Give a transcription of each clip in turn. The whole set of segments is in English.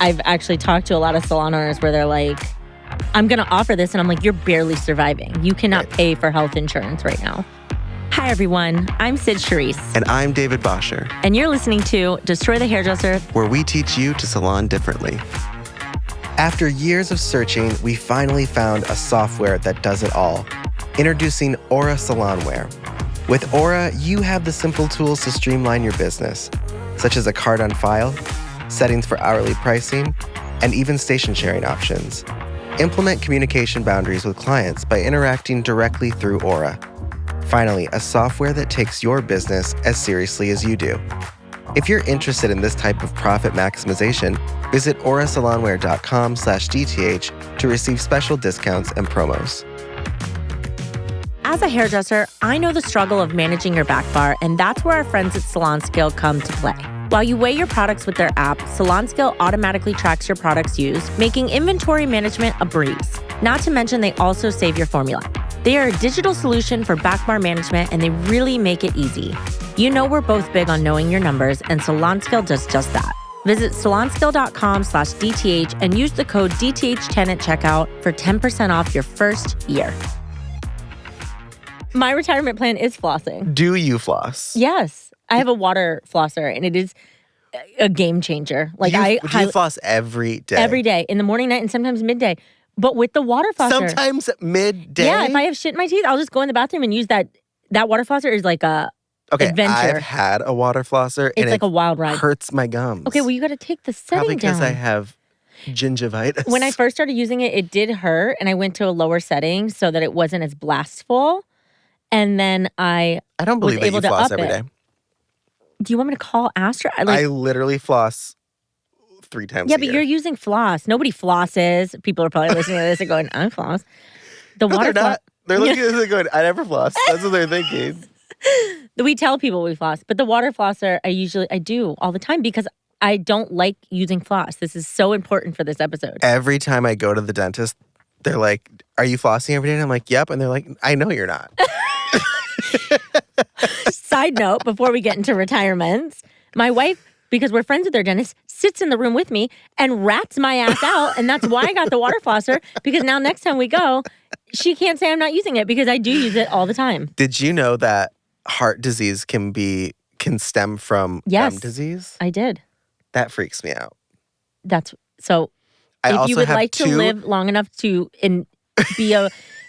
I've actually talked to a lot of salon owners where they're like, I'm going to offer this. And I'm like, you're barely surviving. You cannot pay for health insurance right now. Hi, everyone. I'm Cyd Charisse. And I'm David Bosher. And you're listening to Destroy the Hairdresser, where we teach you to salon differently. After years of searching, we finally found a software that does it all. Introducing Aura Salonware. With Aura, you have the simple tools to streamline your business, such as a card on file, settings for hourly pricing, and even station sharing options. Implement communication boundaries with clients by interacting directly through Aura. Finally, a software that takes your business as seriously as you do. If you're interested in this type of profit maximization, visit aurasalonware.com/DTH to receive special discounts and promos. As a hairdresser, I know the struggle of managing your back bar, and that's where our friends at Salon Scale come to play. While you weigh your products with their app, Salon Scale automatically tracks your products used, making inventory management a breeze. Not to mention, they also save your formula. They are a digital solution for back bar management, and they really make it easy. You know we're both big on knowing your numbers, and Salon Scale does just that. Visit salonscale.com/DTH and use the code DTH10 at checkout for 10% off your first year. My retirement plan is flossing. Do you floss? Yes. I have a water flosser, and it is a game changer. Like do you floss every day? Every day, in the morning, night, and sometimes midday. But with the water flosser. Sometimes midday? Yeah, if I have shit in my teeth, I'll just go in the bathroom and use that. That water flosser is like a adventure. I've had a water flosser. It's like a wild ride. It hurts my gums. Okay, well, you got to take the setting Probably because down. I have gingivitis. When I first started using it, it did hurt, and I went to a lower setting so that it wasn't as blastful. And then I don't believe that you floss every day. Do you want me to call Astra? I literally floss 3 times a year. Yeah, but you're using floss. Nobody flosses. People are probably listening to this and going, I floss. No, they're not. They're looking at it going, I never floss. That's what they're thinking. We tell people we floss. But the water flosser, I do all the time because I don't like using floss. This is so important for this episode. Every time I go to the dentist, they're like, are you flossing every day? And I'm like, yep. And they're like, I know you're not. Side note, before we get into retirements, my wife, because we're friends with their dentist, sits in the room with me and rats my ass out. And that's why I got the water flosser, because now next time we go, she can't say I'm not using it because I do use it all the time. Did you know that heart disease can stem from gum disease? I did. That freaks me out. If you would like to live long enough to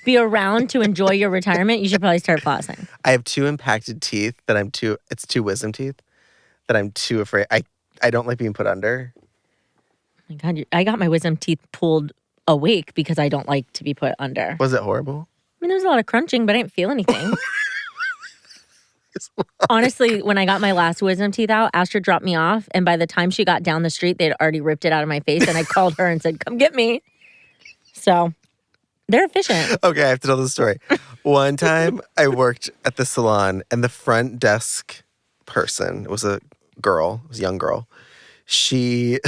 be around to enjoy your retirement, you should probably start flossing. I have 2 impacted teeth it's 2 wisdom teeth that I'm too afraid. I don't like being put under. Oh my God, I got my wisdom teeth pulled awake because I don't like to be put under. Was it horrible? I mean, there was a lot of crunching, but I didn't feel anything. Honestly, when I got my last wisdom teeth out, Astra dropped me off, and by the time she got down the street, they'd already ripped it out of my face, and I called her and said, come get me. So they're efficient. Okay, I have to tell the story. One time I worked at the salon, and the front desk person, it was a young girl. She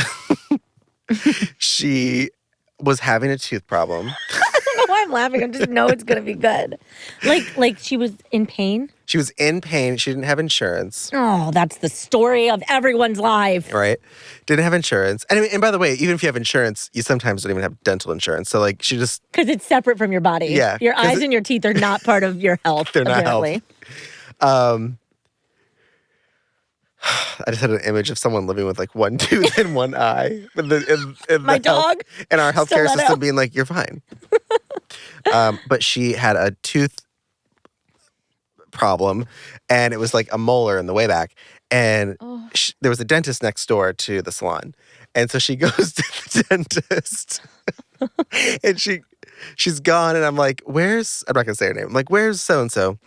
was having a tooth problem. I don't know why I'm laughing. I just know it's going to be good. Like she was in pain? She was in pain. She didn't have insurance. Oh, that's the story of everyone's life. Right? Didn't have insurance. And by the way, even if you have insurance, you sometimes don't even have dental insurance. So like she just... Because it's separate from your body. Yeah. Your eyes and your teeth are not part of your health, They're not apparently. health. I just had an image of someone living with like 1 tooth and 1 eye. My dog. And our healthcare system being like, you're fine. But she had a tooth problem, and it was like a molar in the way back. And there was a dentist next door to the salon. And so she goes to the dentist. And she's gone, and I'm like, I'm not going to say her name. I'm like, where's so-and-so?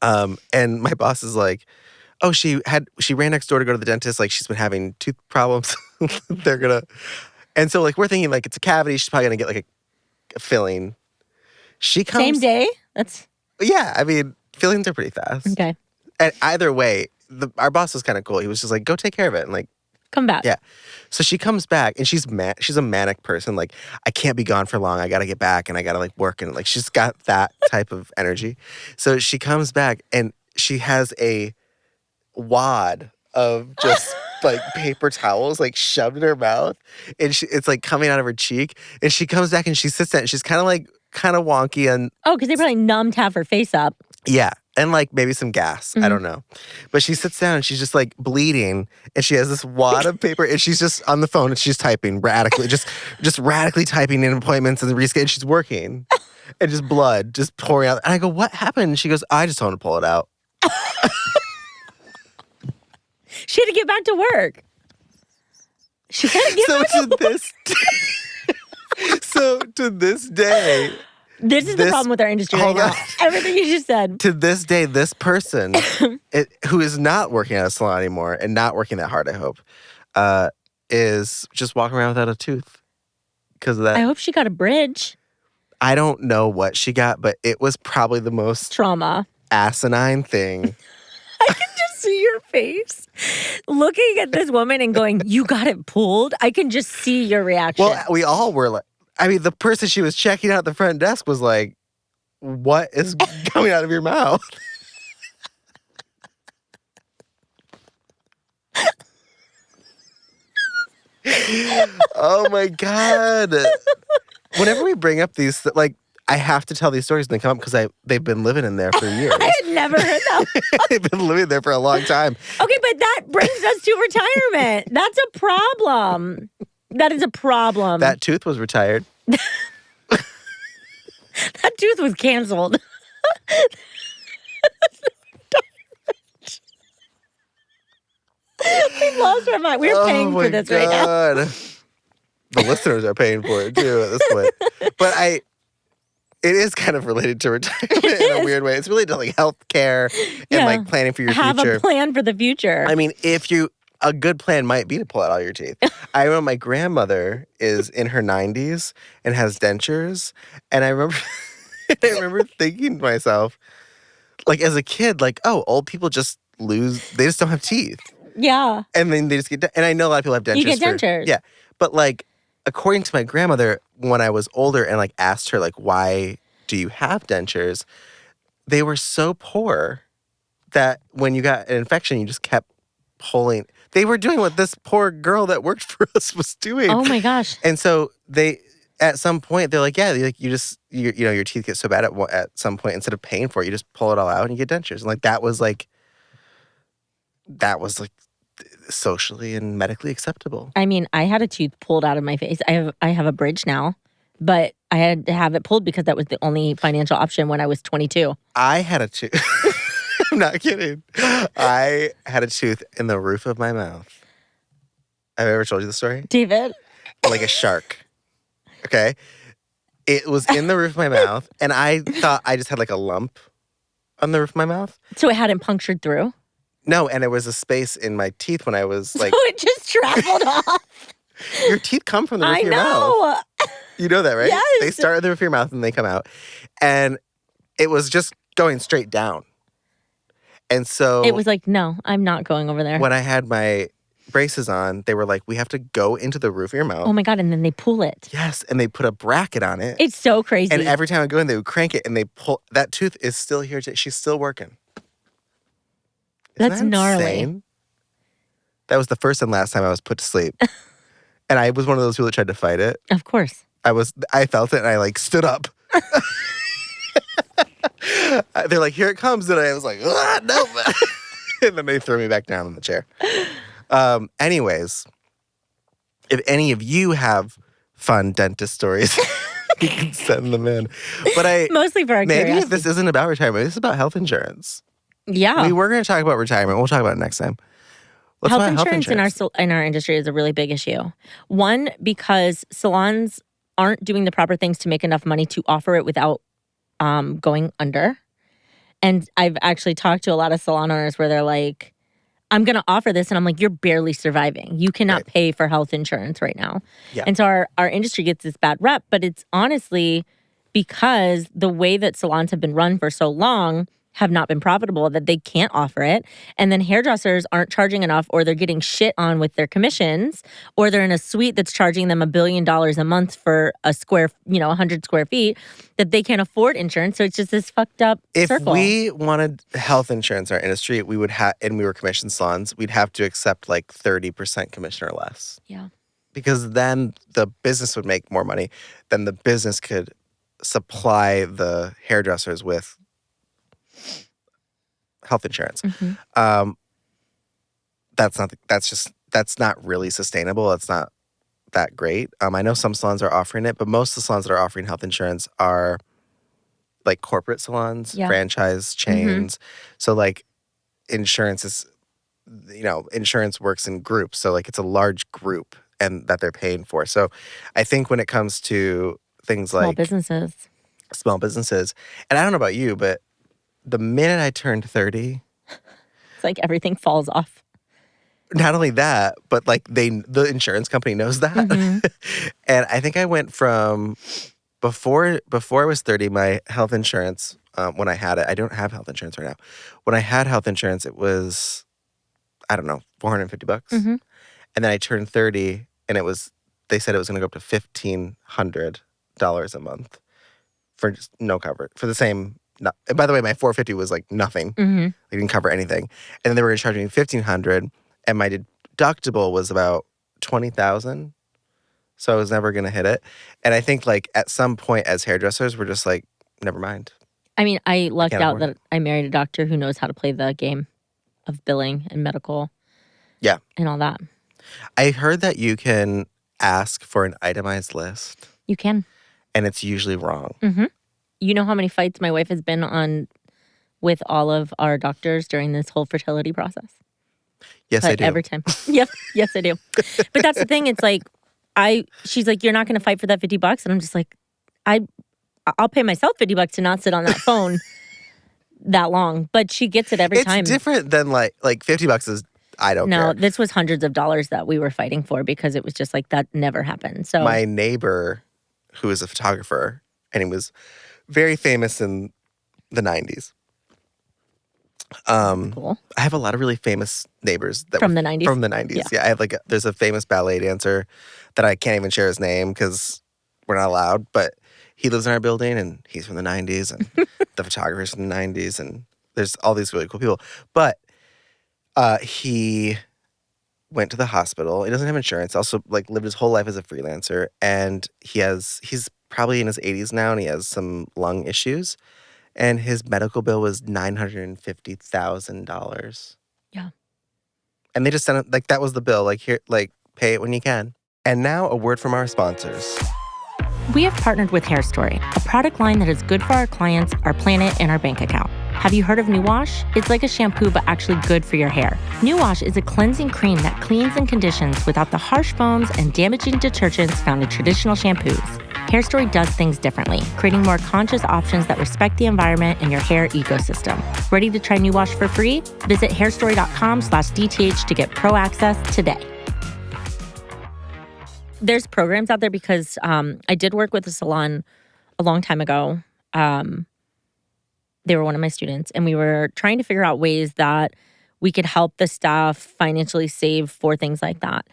And my boss is like, oh, she ran next door to go to the dentist. Like, she's been having tooth problems. And so, like, we're thinking, like, it's a cavity. She's probably going to get, like, a filling. She comes. Same day? Yeah, I mean, fillings are pretty fast. Okay. And either way, our boss was kind of cool. He was just like, go take care of it. And, like, come back. Yeah. So she comes back, and she's a manic person. Like, I can't be gone for long. I got to get back, and I got to, like, work. And, like, she's got that type of energy. So she comes back, and she has a wad of just like paper towels like shoved in her mouth, and it's like coming out of her cheek. And she comes back and she sits down. And she's kind of wonky and because they probably numbed half her face up. yeah, and like maybe some gas. I don't know, but she sits down and she's just like bleeding, and she has this wad of paper, and she's just on the phone and she's typing radically, just radically typing in appointments and reschedule. She's working, and just blood just pouring out. And I go, "What happened?" And she goes, "I just want to pull it out." She had to get back to work. She had to get back to work. So to this day, this is the problem with our industry right now. Everything you just said. To this day, this person who is not working at a salon anymore and not working that hard, I hope, is just walking around without a tooth because of that. I hope she got a bridge. I don't know what she got, but it was probably the most trauma asinine thing. I can just see your face looking at this woman and going, "You got it pulled." I can just see your reaction. Well, we all were like, I mean, the person she was checking out at the front desk was like, "What is coming out of your mouth?" Oh my God. Whenever we bring up these, like, I have to tell these stories when they come up because they've been living in there for years. I had never heard that. They've been living there for a long time. Okay, but that brings us to retirement. That's a problem. That is a problem. That tooth was retired. That tooth was canceled. We lost our mind. We're paying for this right now. The listeners are paying for it too at this point. But it is kind of related to retirement in a weird way. It's related to like healthcare and like planning for your future. Have a plan for the future. I mean, a good plan might be to pull out all your teeth. I remember my grandmother is in her 90s and has dentures. And I remember thinking to myself, like as a kid, like, oh, old people just they just don't have teeth. Yeah. And then they just and I know a lot of people have dentures. You get dentures. Yeah. But like, according to my grandmother, when I was older and like asked her, like, why do you have dentures? They were so poor that when you got an infection, you just kept pulling. They were doing what this poor girl that worked for us was doing. Oh my gosh. And so at some point, they're like, yeah, like you know, your teeth get so bad at some point, instead of paying for it, you just pull it all out and you get dentures. And like, that was like socially and medically acceptable. I mean, I had a tooth pulled out of my face. I have a bridge now, but I had to have it pulled because that was the only financial option when I was 22. I had a tooth. I'm not kidding. I had a tooth in the roof of my mouth. Have I ever told you the story? David? Like a shark. Okay? It was in the roof of my mouth, and I thought I just had like a lump on the roof of my mouth. So it hadn't punctured through? No, and there was a space in my teeth when I was like... So it just traveled off? Your teeth come from the roof of your mouth. I know. You know that, right? Yes. They start at the roof of your mouth and they come out. And it was just going straight down. And so... It was like, no, I'm not going over there. When I had my braces on, they were like, we have to go into the roof of your mouth. Oh my God, and then they pull it. Yes, and they put a bracket on it. It's so crazy. And every time I go in, they would crank it and they pull... That tooth is still here. She's still working. That's gnarly. Insane? That was the first and last time I was put to sleep. And I was one of those people that tried to fight it. Of course. I felt it and I like stood up. They're like, here it comes. And I was like, no. And then they threw me back down in the chair. Anyways, if any of you have fun dentist stories, you can send them in. But mostly for our maybe curiosity. if this isn't about retirement, this is about health insurance. Yeah. We were going to talk about retirement. We'll talk about it next time. Health insurance in our industry is a really big issue. One, because salons aren't doing the proper things to make enough money to offer it without going under. And I've actually talked to a lot of salon owners where they're like, I'm going to offer this. And I'm like, you're barely surviving. You cannot pay for health insurance right now. Yeah. And so our industry gets this bad rep. But it's honestly because the way that salons have been run for so long have not been profitable, that they can't offer it. And then hairdressers aren't charging enough, or they're getting shit on with their commissions, or they're in a suite that's charging them $1 billion a month for 100 square feet, that they can't afford insurance. So it's just this fucked up circle. If we wanted health insurance in our industry, we would have, and we were commissioned salons, we'd have to accept like 30% commission or less. Yeah. Because then the business would make more money. Then the business could supply the hairdressers with health insurance. Mm-hmm. That's not really sustainable. It's not that great. I know some salons are offering it, but most of the salons that are offering health insurance are like corporate salons, franchise chains. So like insurance works in groups. So like it's a large group and that they're paying for. So I think when it comes to things like small businesses, and I don't know about you, but the minute I turned 30, it's like everything falls off. Not only that, but like the insurance company knows that. And I think I went from before I was 30, my health insurance, when I had it, I don't have health insurance right now. When I had health insurance, it was, I don't know, $450. And then I turned 30 and they said it was going to go up to $1,500 a month for just no coverage, for the same. And by the way, my $450 was like nothing. They didn't cover anything. And then they were going to charge me $1,500, and my deductible was about $20,000. So I was never going to hit it. And I think like at some point as hairdressers, we're just like, never mind. I mean, I lucked out that I married a doctor who knows how to play the game of billing and medical. Yeah. And all that. I heard that you can ask for an itemized list. You can. And it's usually wrong. You know how many fights my wife has been on with all of our doctors during this whole fertility process? Yes, I do. Every time. Yep. Yes, I do. But that's the thing. It's like, she's like, you're not going to fight for that $50. And I'm just like, I'll pay myself $50 to not sit on that phone that long. But she gets it every time. It's different than like $50 is, I don't care. No, this was hundreds of dollars that we were fighting for, because it was just like, that never happened. So my neighbor, who is a photographer, and he was very famous in the 90s. Cool. I have a lot of really famous neighbors from the 90s. From the 90s, yeah. I have there's a famous ballet dancer that I can't even share his name because we're not allowed. But he lives in our building, and he's from the 90s, and the photographer's from the 90s, and there's all these really cool people. But he went to the hospital. He doesn't have insurance. Also, like, lived his whole life as a freelancer, and he's probably in his 80s now, and he has some lung issues. And his medical bill was $950,000. Yeah. And they just sent it, like, that was the bill. Like, here, like, pay it when you can. And now a word from our sponsors. We have partnered with Hair Story, a product line that is good for our clients, our planet, and our bank account. Have you heard of New Wash? It's like a shampoo, but actually good for your hair. New Wash is a cleansing cream that cleans and conditions without the harsh foams and damaging detergents found in traditional shampoos. Hair Story does things differently, creating more conscious options that respect the environment and your hair ecosystem. Ready to try New Wash for free? Visit hairstory.com/DTH to get pro access today. There's programs out there because I did work with a salon a long time ago. They were one of my students, and we were trying to figure out ways that we could help the staff financially save for things like that.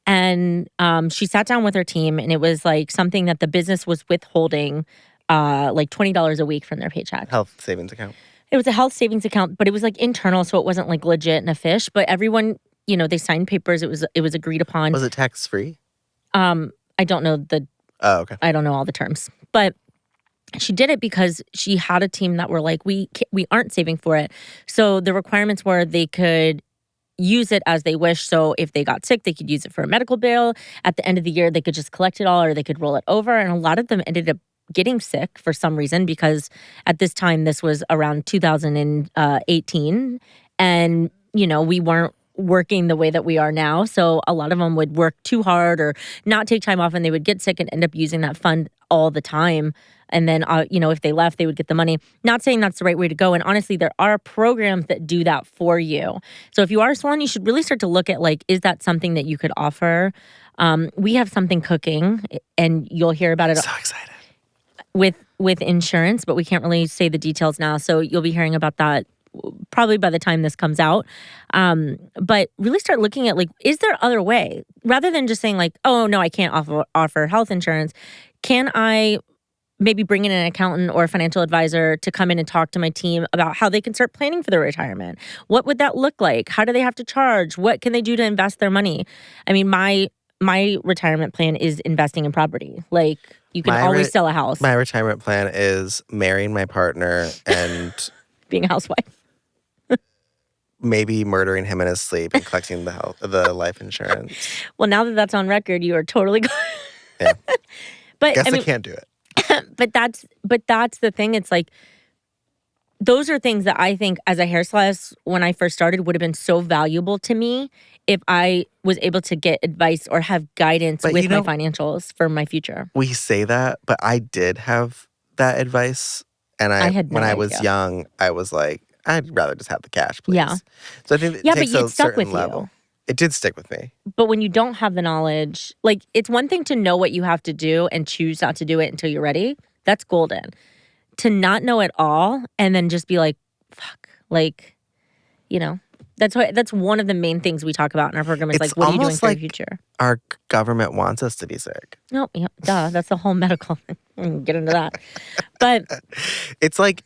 And she sat down with her team, and it was like something that the business was withholding like $20 a week from their paycheck. Health savings account. It was a health savings account, but it was like internal, so it wasn't like legit and a fish. But everyone, they signed papers. It was agreed upon. Was it tax free? I don't know Oh, okay. I don't know all the terms, but she did it because she had a team that were like, we aren't saving for it. So the requirements were they could use it as they wish. So if they got sick, they could use it for a medical bill. At the end of the year, they could just collect it all, or they could roll it over. And a lot of them ended up getting sick for some reason, because at this time, this was around 2018. And, we weren't working the way that we are now. So a lot of them would work too hard or not take time off, and they would get sick and end up using that fund all the time. And then, if they left, they would get the money. Not saying that's the right way to go. And honestly, there are programs that do that for you. So if you are a salon, you should really start to look at, like, is that something that you could offer? We have something cooking, and you'll hear about it. So excited. With with insurance, but we can't really say the details now. So you'll be hearing about that probably by the time this comes out. But really start looking at like, is there other way? Rather than just saying like, oh, no, I can't offer health insurance. Can I maybe bring in an accountant or a financial advisor to come in and talk to my team about how they can start planning for their retirement? What would that look like? How do they have to charge? What can they do to invest their money? I mean, my retirement plan is investing in property. Like, you can always sell a house. My retirement plan is marrying my partner and being a housewife. Maybe murdering him in his sleep and collecting the life insurance. Well, now that that's on record, you are totally Yeah. But I can't do it. But that's the thing. It's like, those are things that I think as a hairstylist, when I first started, would have been so valuable to me if I was able to get advice or have guidance with my financials for my future. We say that, but I did have that advice. And when I was young, I was like, I'd rather just have the cash, please. Yeah. So I think it takes a certain level. It did stick with me. But when you don't have the knowledge, like, it's one thing to know what you have to do and choose not to do it until you're ready. That's golden. To not know it all and then just be like, fuck, like, that's one of the main things we talk about in our program is like, what are you doing for your future? Our government wants us to be sick. No, yeah, duh. That's the whole medical thing. We can get into that. But it's like,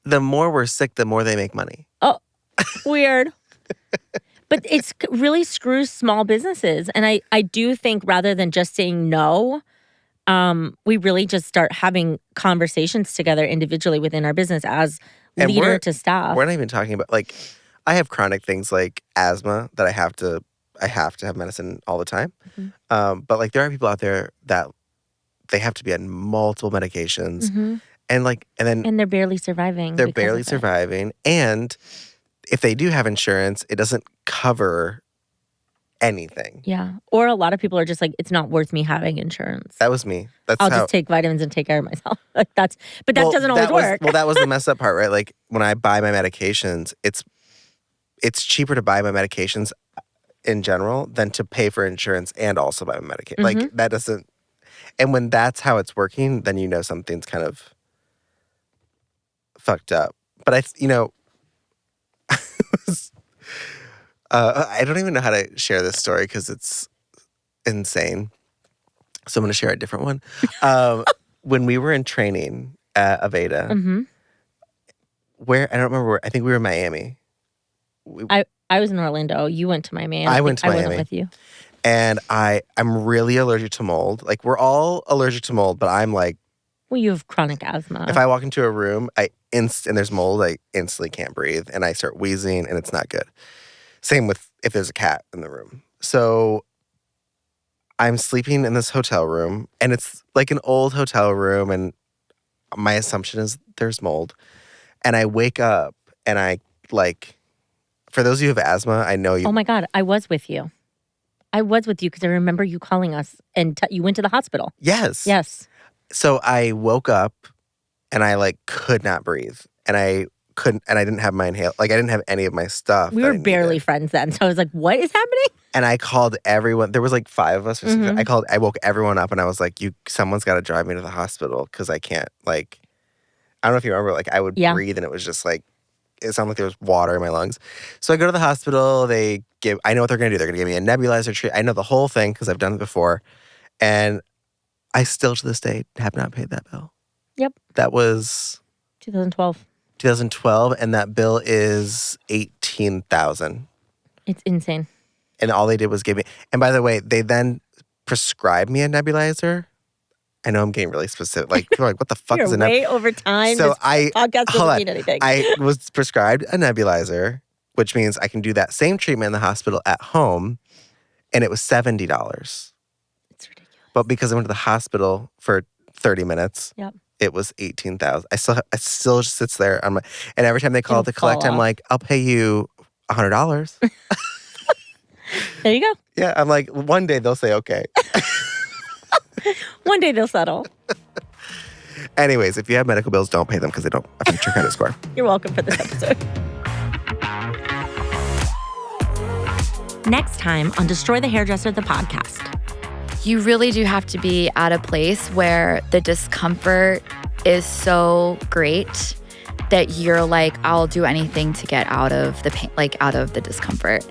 the more we're sick, the more they make money. Oh, weird. But it's really screws small businesses. And I do think rather than just saying no, we really just start having conversations together individually within our business as leader to staff. We're not even talking about, like, I have chronic things like asthma that I have to have medicine all the time. Mm-hmm. But like, there are people out there that they have to be on multiple medications. Mm-hmm. And they're barely surviving. They're barely surviving. And if they do have insurance, it doesn't cover anything. Yeah. Or a lot of people are just like, it's not worth me having insurance. That was me. I'll just take vitamins and take care of myself. Like, that doesn't always work. Well, that was the messed up part, right? Like, when I buy my medications, it's cheaper to buy my medications in general than to pay for insurance and also buy my medication. Mm-hmm. Like, that doesn't. And when that's how it's working, then something's kind of fucked up. But I don't even know how to share this story because it's insane. So I'm going to share a different one. When we were in training at Aveda, mm-hmm. I don't remember where, I think we were in Miami. I was in Orlando. You went to Miami. I went to Miami. I wasn't with you. And I'm really allergic to mold. Like, we're all allergic to mold, but I'm like, well, you have chronic asthma. If I walk into a room and there's mold, I instantly can't breathe and I start wheezing and it's not good. Same with if there's a cat in the room. So I'm sleeping in this hotel room and it's like an old hotel room and my assumption is there's mold. And I wake up and for those of you who have asthma, I know you. Oh my God, I was with you. Because I remember you calling us and you went to the hospital. Yes. Yes. So I woke up and I could not breathe. And I didn't have my inhaler. Like, I didn't have any of my stuff. We were barely friends then. So I was like, what is happening? And I called everyone. There was 5 of us or something. Mm-hmm. I woke everyone up and I was like, someone's got to drive me to the hospital because I can't, I don't know if you remember, I would breathe and it was just it sounded like there was water in my lungs. So I go to the hospital. I know what they're going to do. They're going to give me a nebulizer treat. I know the whole thing because I've done it before. And I still, to this day, have not paid that bill. Yep. That was 2012. 2012, and that bill is $18,000. It's insane. And all they did was give me. And by the way, they then prescribed me a nebulizer. I know I'm getting really specific. People are like, what the fuck is a nebulizer? Way over time. So podcast doesn't mean anything. I was prescribed a nebulizer, which means I can do that same treatment in the hospital at home, and it was $70. It's ridiculous. But because I went to the hospital for 30 minutes, it was $18,000. I still just sits there on and every time they call to collect, I'm like, I'll pay you $100. There you go. Yeah, I'm like, one day they'll say okay. One day they'll settle. Anyways, if you have medical bills, don't pay them because they don't affect your credit score. You're welcome for this episode. Next time on Destroy the Hairdresser, the podcast. You really do have to be at a place where the discomfort is so great that you're like, I'll do anything to get out of the pain, like out of the discomfort.